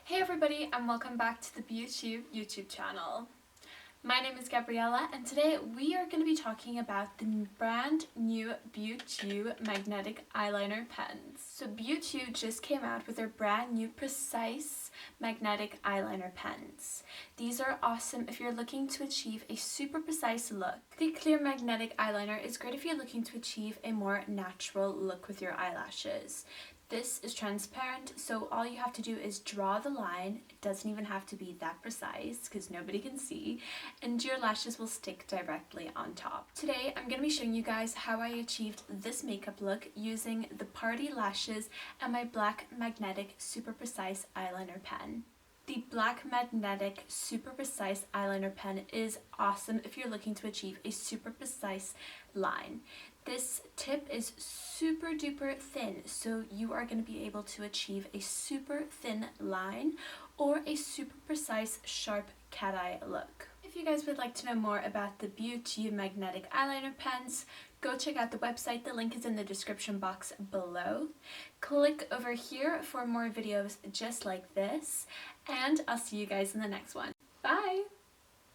Hey everybody, and welcome back to the BeautYou YouTube channel. My name is Gabriella, and today we are going to be talking about the brand new BeautYou magnetic eyeliner pens. So BeautYou just came out with their brand new precise magnetic eyeliner pens. These are awesome if you're looking to achieve a super precise look. The clear magnetic eyeliner is great if you're looking to achieve a more natural look with your eyelashes. This is transparent, so all you have to do is draw the line. It doesn't even have to be that precise because nobody can see, and your lashes will stick directly on top. Today I'm going to be showing you guys how I achieved this makeup look using the Party Lashes and my black magnetic super precise eyeliner pen. The black magnetic super precise eyeliner pen is awesome if you're looking to achieve a super precise line. This tip is super duper thin, so you are going to be able to achieve a super thin line or a super precise sharp cat eye look. If you guys would like to know more about the BeautYou magnetic eyeliner pens, go check out the website. The link is in the description box below. Click over here for more videos just like this, and I'll see you guys in the next one. Bye!